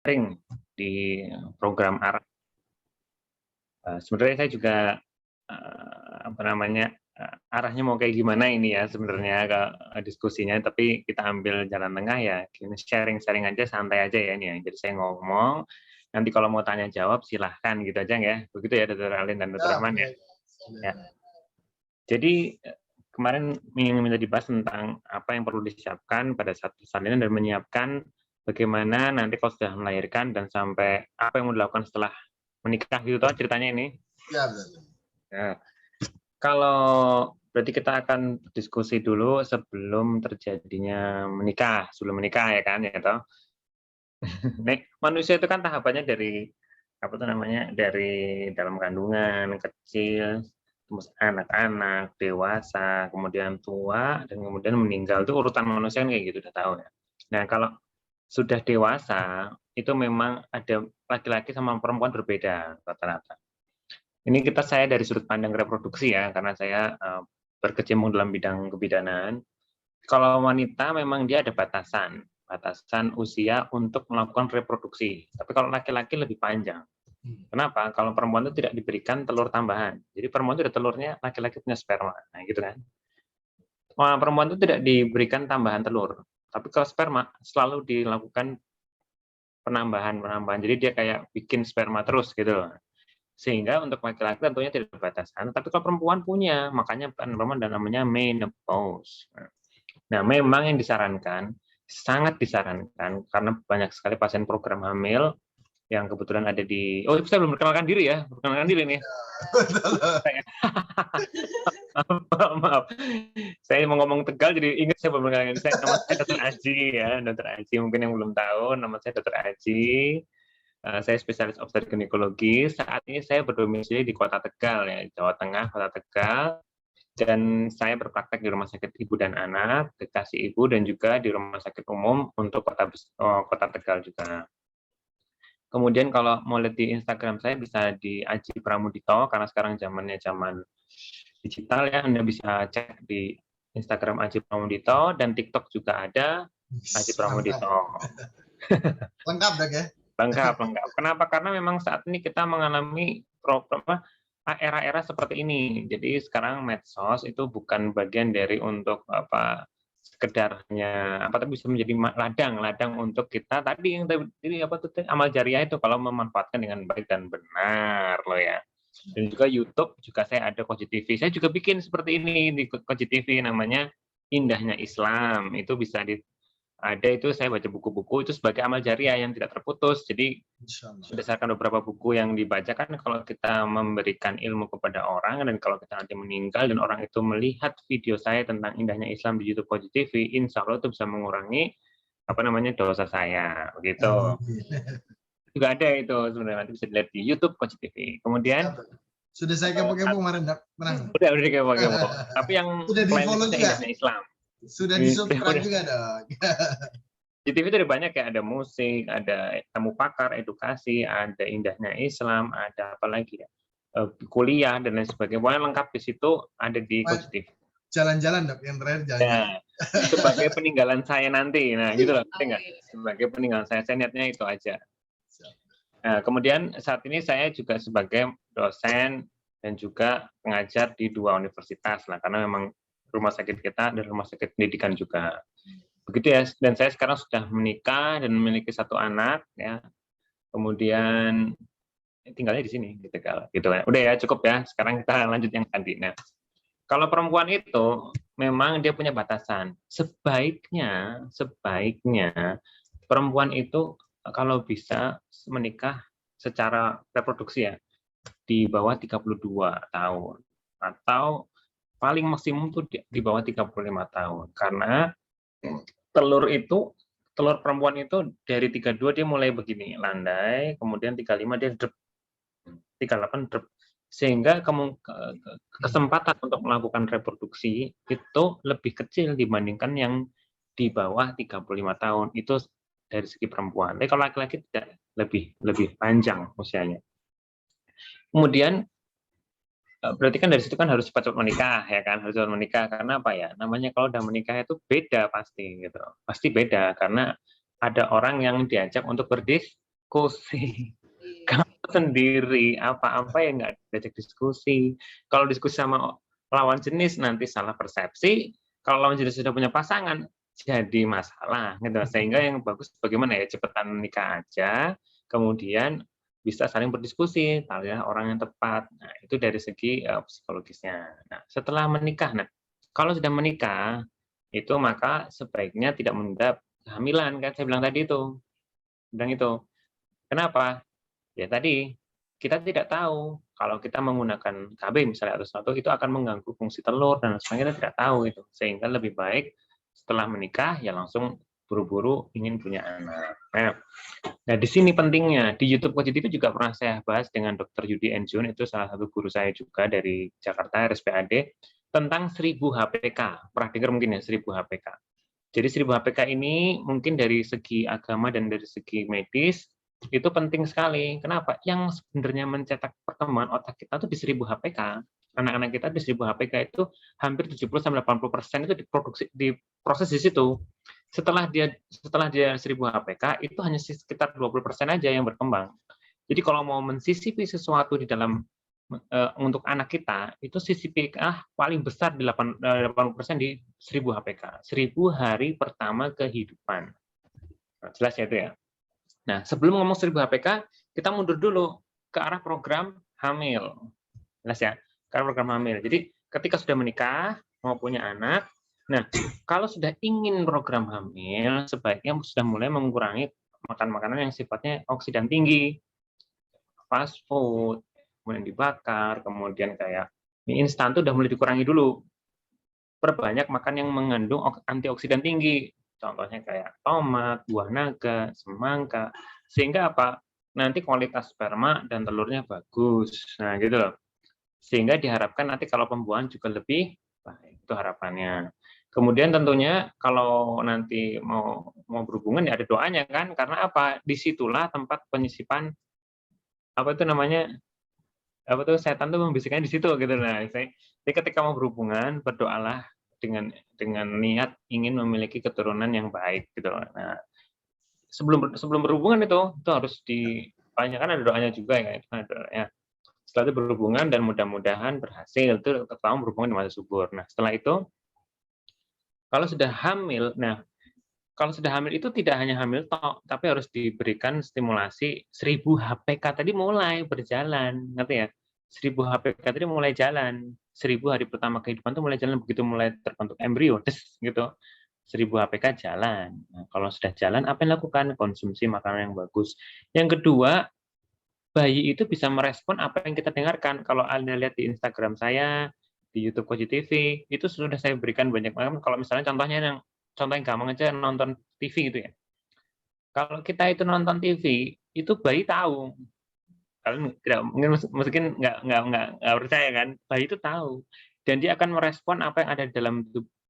sharing di program arah. Sebenarnya saya juga apa namanya, arahnya mau kayak gimana ini ya sebenarnya diskusinya, tapi kita ambil jalan tengah ya, gini sharing-sharing aja, santai aja ya ini ya. Jadi saya ngomong, nanti kalau mau tanya jawab silahkan gitu aja ya. Begitu ya Dr. Alin dan Dr. Rahman ya. Ya. Jadi kemarin ingin minta dibahas tentang apa yang perlu disiapkan pada saat persalinan dan menyiapkan bagaimana nanti kalau sudah melahirkan dan sampai apa yang mau dilakukan setelah menikah gitu toh ceritanya ini. Ya, betul. Ya. Kalau berarti kita akan diskusi dulu sebelum terjadinya menikah, sebelum menikah ya kan ya toh. Nih, manusia itu kan tahapannya dari apa tuh namanya? Dari dalam kandungan, kecil, terus anak-anak, dewasa, kemudian tua, dan kemudian meninggal. Itu urutan manusia kan kayak gitu udah tahu ya. Nah, kalau sudah dewasa itu memang ada laki-laki sama perempuan berbeda rata-rata. Ini saya dari sudut pandang reproduksi ya, karena saya berkecimpung dalam bidang kebidanan. Kalau wanita memang dia ada batasan usia untuk melakukan reproduksi. Tapi kalau laki-laki lebih panjang. Kenapa? Kalau perempuan itu tidak diberikan telur tambahan. Jadi perempuan itu ada telurnya, laki-laki punya sperma. Nah, gitu kan. Perempuan itu tidak diberikan tambahan telur. Tapi kalau sperma selalu dilakukan penambahan. Jadi dia kayak bikin sperma terus gitu loh. Sehingga untuk laki-laki tentunya tidak ada batasan, tapi kalau perempuan punya, makanya perempuan dan namanya menopause. Nah, memang yang disarankan, sangat disarankan, karena banyak sekali pasien program hamil yang kebetulan ada di, oh saya belum perkenalkan diri ya, perkenalkan diri nih. Maaf, saya mau ngomong Tegal jadi ingat saya belum perkenalkan. Nama saya Dr. Aji ya, Dr. Aji mungkin yang belum tahu, nama saya Dr. Aji. Saya spesialis obstetrik ginekologi. Saat ini saya berdomisili di Kota Tegal ya, Jawa Tengah, Kota Tegal. Dan saya berpraktek di Rumah Sakit Ibu dan Anak, Dekasi Ibu, dan juga di Rumah Sakit Umum untuk Kota Tegal juga. Kemudian kalau mau lihat di Instagram saya bisa di Aji Pramudito, karena sekarang zamannya zaman digital ya, Anda bisa cek di Instagram Aji Pramudito, dan TikTok juga ada Aji Pramudito. Lengkap dok ya? Lengkap. Kenapa? Karena memang saat ini kita mengalami era-era seperti ini. Jadi sekarang medsos itu bukan bagian dari untuk sekedarnya tapi bisa menjadi ladang untuk kita tadi yang tadi amal jariah itu kalau memanfaatkan dengan baik dan benar loh ya. Dan juga YouTube juga saya ada Koji TV. Saya juga bikin seperti ini di Koji TV namanya Indahnya Islam. Itu bisa ada itu saya baca buku-buku itu sebagai amal jariah yang tidak terputus. Jadi berdasarkan beberapa buku yang dibacakan, kalau kita memberikan ilmu kepada orang dan kalau kita nanti meninggal dan orang itu melihat video saya tentang indahnya Islam di YouTube Koji TV, insya Allah itu bisa mengurangi dosa saya begitu. Juga ada itu sebenarnya nanti bisa dilihat di YouTube Koji TV. Kemudian sudah saya kepo-kepo kemarin dok. Udah kepo-kepo. Tapi yang sudah di follow juga indahnya Islam. Sudah di-subscribe juga dong. Di TV itu ada banyak ya, ada musik, ada tamu pakar, edukasi, ada indahnya Islam, ada apa lagi ya, kuliah dan lain sebagainya. Pokoknya lengkap di situ ada di Coach TV. Jalan-jalan dok, yang terakhir jalan-jalan. Nah, sebagai peninggalan saya nanti, nah gitu loh, enggak? Sebagai peninggalan saya niatnya itu aja. Nah, kemudian saat ini saya juga sebagai dosen dan juga pengajar di 2 universitas lah, karena memang rumah sakit kita dan rumah sakit pendidikan juga. Begitu ya, dan saya sekarang sudah menikah dan memiliki 1 anak ya. Kemudian tinggalnya di sini di Tegal gitu ya. Udah ya, cukup ya. Sekarang kita lanjut yang tadi. Nah, kalau perempuan itu memang dia punya batasan. Sebaiknya perempuan itu kalau bisa menikah secara reproduksi ya di bawah 32 tahun atau paling maksimum tuh di bawah 35 tahun. Karena telur perempuan itu dari 32 dia mulai begini landai, kemudian 35 dia drop, 38 drop, sehingga kesempatan untuk melakukan reproduksi itu lebih kecil dibandingkan yang di bawah 35 tahun itu dari segi perempuan. Tapi kalau laki-laki tidak, lebih panjang usianya. Kemudian berarti kan dari situ kan harus cepat-cepat menikah ya kan, harus cepat menikah karena apa ya, namanya kalau udah menikah itu beda pasti gitu, pasti beda karena ada orang yang diajak untuk diskusi. Iya. Kamu sendiri, apa-apa yang nggak diajak diskusi. Kalau diskusi sama lawan jenis nanti salah persepsi, kalau lawan jenis sudah punya pasangan, jadi masalah. Gitu. Sehingga yang bagus bagaimana ya, cepetan menikah aja, kemudian bisa saling berdiskusi, ya orang yang tepat. Nah, itu dari segi psikologisnya. Nah, setelah menikah, kalau sudah menikah, itu maka sebaiknya tidak menunda kehamilan, kan saya bilang tadi itu. Bilang itu. Kenapa? Ya tadi, kita tidak tahu kalau kita menggunakan KB misalnya atau sesuatu itu akan mengganggu fungsi telur dan sebagainya, kita tidak tahu itu. Sehingga lebih baik setelah menikah ya langsung buru-buru ingin punya anak. Nah, di sini pentingnya di YouTube Coach TV juga pernah saya bahas dengan Dr. Yudi Enjun, itu salah satu guru saya juga dari Jakarta RSPAD, tentang 1000 HPK. Pernah dengar mungkin ya 1000 HPK. Jadi 1000 HPK ini mungkin dari segi agama dan dari segi medis itu penting sekali. Kenapa? Yang sebenarnya mencetak perkembangan otak kita itu di 1000 HPK. Anak-anak kita di 1000 HPK itu hampir 70-80% itu diproses di situ. Setelah dia 1000 HPK itu hanya sekitar 20% aja yang berkembang. Jadi kalau mau mensisipi sesuatu di dalam untuk anak kita itu sisipi paling besar di 80% di 1000 HPK. 1000 hari pertama kehidupan. Nah, jelas ya itu ya. Nah, sebelum ngomong 1000 HPK, kita mundur dulu ke arah program hamil. Jelas ya, ke arah program hamil. Jadi, ketika sudah menikah, mau punya anak, nah, kalau sudah ingin program hamil, sebaiknya sudah mulai mengurangi makan makanan yang sifatnya oksidan tinggi. Fast food, kemudian dibakar, kemudian kayak mie instan itu udah mulai dikurangi dulu. Perbanyak makan yang mengandung antioksidan tinggi. Contohnya kayak tomat, buah naga, semangka. Sehingga apa? Nanti kualitas sperma dan telurnya bagus. Nah, gitu loh. Sehingga diharapkan nanti kalau pembuahan juga lebih baik. Itu harapannya. Kemudian tentunya kalau nanti mau berhubungan ya ada doanya kan, karena apa? Disitulah tempat penyisipan apa itu namanya? Apa tuh setan tuh membisiknya di situ gitu. Nah, jadi ketika mau berhubungan berdoalah dengan niat ingin memiliki keturunan yang baik gitu. Nah, sebelum berhubungan itu harus kan ada doanya juga ya. Ya. Setelah itu berhubungan dan mudah-mudahan berhasil itu ketemu berhubungan di masa subur. Nah, setelah itu kalau sudah hamil, kalau sudah hamil itu tidak hanya hamil tok, tapi harus diberikan stimulasi 1000 HPK tadi mulai berjalan, ngerti ya? 1000 HPK tadi mulai jalan. 1000 hari pertama kehidupan itu mulai jalan, begitu mulai terbentuk embrio, gitu. 1000 HPK jalan. Nah, kalau sudah jalan, apa yang dilakukan? Konsumsi makanan yang bagus. Yang kedua, bayi itu bisa merespon apa yang kita dengarkan. Kalau Anda lihat di Instagram saya, di YouTube Koji TV, itu sudah saya berikan banyak banget. Kalau misalnya contoh yang gampang aja nonton TV gitu ya. Kalau kita itu nonton TV, itu bayi tahu. Kalian tidak mungkin nggak percaya kan? Bayi itu tahu dan dia akan merespon apa yang ada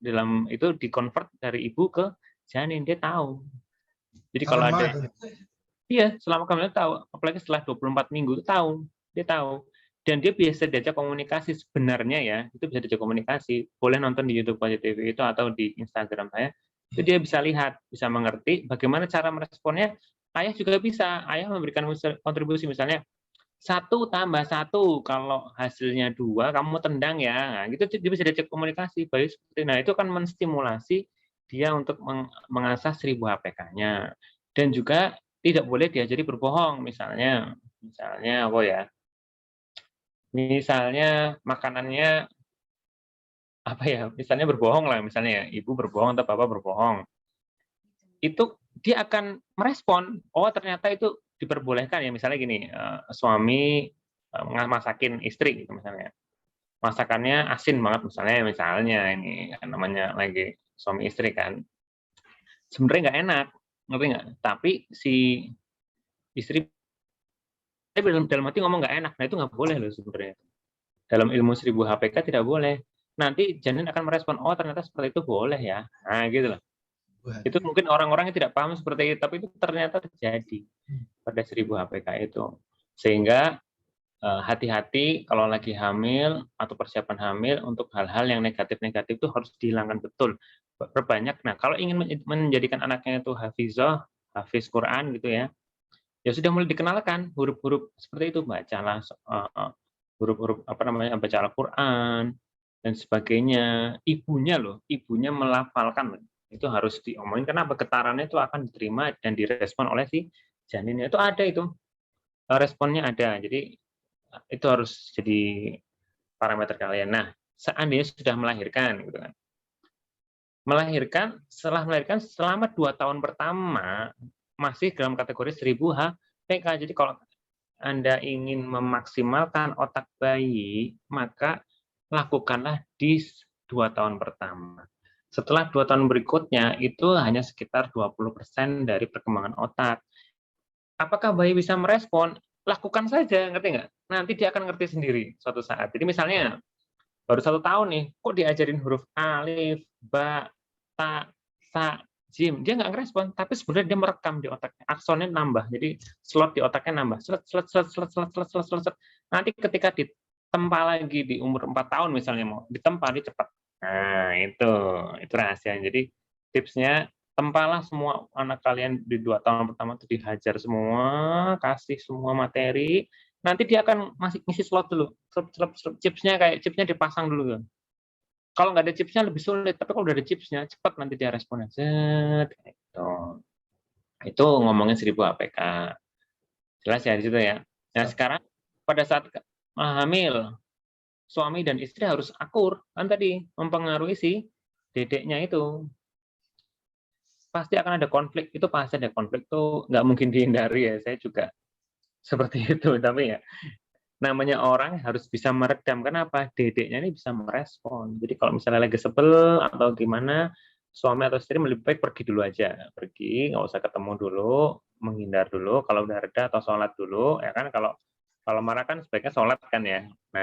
dalam itu dikonvert dari ibu ke janin, dia tahu. Jadi kalau ada iya, selama kehamilan tahu, apalagi setelah 24 minggu tahu, dia tahu. Dan dia biasa diajak komunikasi sebenarnya ya, itu bisa diajak komunikasi. Boleh nonton di YouTube Koji TV itu atau di Instagram saya. Itu dia bisa lihat, bisa mengerti bagaimana cara meresponnya. Ayah juga bisa, ayah memberikan kontribusi misalnya 1+1 kalau hasilnya 2 kamu tendang ya. Nah, gitu dia bisa diajak komunikasi. Baik seperti nah itu kan menstimulasi dia untuk mengasah 1000 HPK-nya. Dan juga tidak boleh diajari berbohong misalnya apa ya? Misalnya makanannya apa ya? Misalnya berbohong lah misalnya ya, ibu berbohong atau bapak berbohong. Itu dia akan merespon, oh ternyata itu diperbolehkan ya, misalnya gini, suami masakin istri gitu misalnya. Masakannya asin banget misalnya ini kan namanya lagi suami istri kan. Sebenarnya nggak enak, ngerti nggak? Tapi si istri dalam hati ngomong nggak enak, nah itu nggak boleh loh sebenarnya. Dalam ilmu 1000 HPK tidak boleh. Nanti janin akan merespon, oh ternyata seperti itu boleh ya. Nah gitu loh. Itu mungkin orang-orang yang tidak paham seperti itu, tapi itu ternyata terjadi pada 1000 HPK itu. Sehingga hati-hati kalau lagi hamil atau persiapan hamil untuk hal-hal yang negatif-negatif itu harus dihilangkan betul. Perbanyak. Nah, kalau ingin menjadikan anaknya itu hafiz Quran gitu ya, ya sudah mulai dikenalkan huruf-huruf seperti itu, bacalah huruf-huruf apa namanya, baca Al-Qur'an dan sebagainya. Ibunya loh, ibunya melafalkan, itu harus diomongin, kenapa? Getarannya itu akan diterima dan direspon oleh si janinnya. Itu ada itu, responnya ada. Jadi itu harus jadi parameter kalian. Nah, seandainya sudah melahirkan gitu kan. Setelah melahirkan selama 2 tahun pertama masih dalam kategori 1000 HPK. Jadi kalau Anda ingin memaksimalkan otak bayi, maka lakukanlah di 2 tahun pertama. Setelah 2 tahun berikutnya, itu hanya sekitar 20% dari perkembangan otak. Apakah bayi bisa merespon? Lakukan saja, ngerti nggak? Nanti dia akan ngerti sendiri suatu saat. Jadi misalnya, baru 1 tahun nih, kok diajarin huruf alif, ba, ta, sa, jim, dia nggak ngerespon, tapi sebenarnya dia merekam di otaknya, aksonnya nambah, jadi slot di otaknya nambah, slet, slet, slet, slet, slet, slet, slet, slet, slet. Nanti ketika ditempa lagi di umur 4 tahun misalnya mau ditempa, dia cepat. Nah, itu rahasia. Jadi tipsnya, tempalah semua anak kalian di 2 tahun pertama itu dihajar semua, kasih semua materi, nanti dia akan masih ngisi slot dulu, chipsnya kayak chipsnya dipasang dulu kan. Kalau nggak ada chipsnya lebih sulit, tapi kalau udah ada chipsnya cepat nanti dia responnya. Set, gitu. Itu ngomongin 1000 APK. Jelas ya di situ ya. Nah sekarang pada saat hamil, suami dan istri harus akur kan tadi mempengaruhi si dedeknya itu. Pasti akan ada konflik, itu pasti ada konflik tuh nggak mungkin dihindari ya. Saya juga seperti itu, tapi ya namanya orang harus bisa meredam. Kenapa? Dedeknya ini bisa merespon. Jadi kalau misalnya lagi sebel atau gimana, suami atau istri lebih baik pergi dulu aja. Pergi, nggak usah ketemu dulu, menghindar dulu. Kalau udah reda atau sholat dulu, ya kan. Kalau marah kan sebaiknya sholat kan ya. Nah,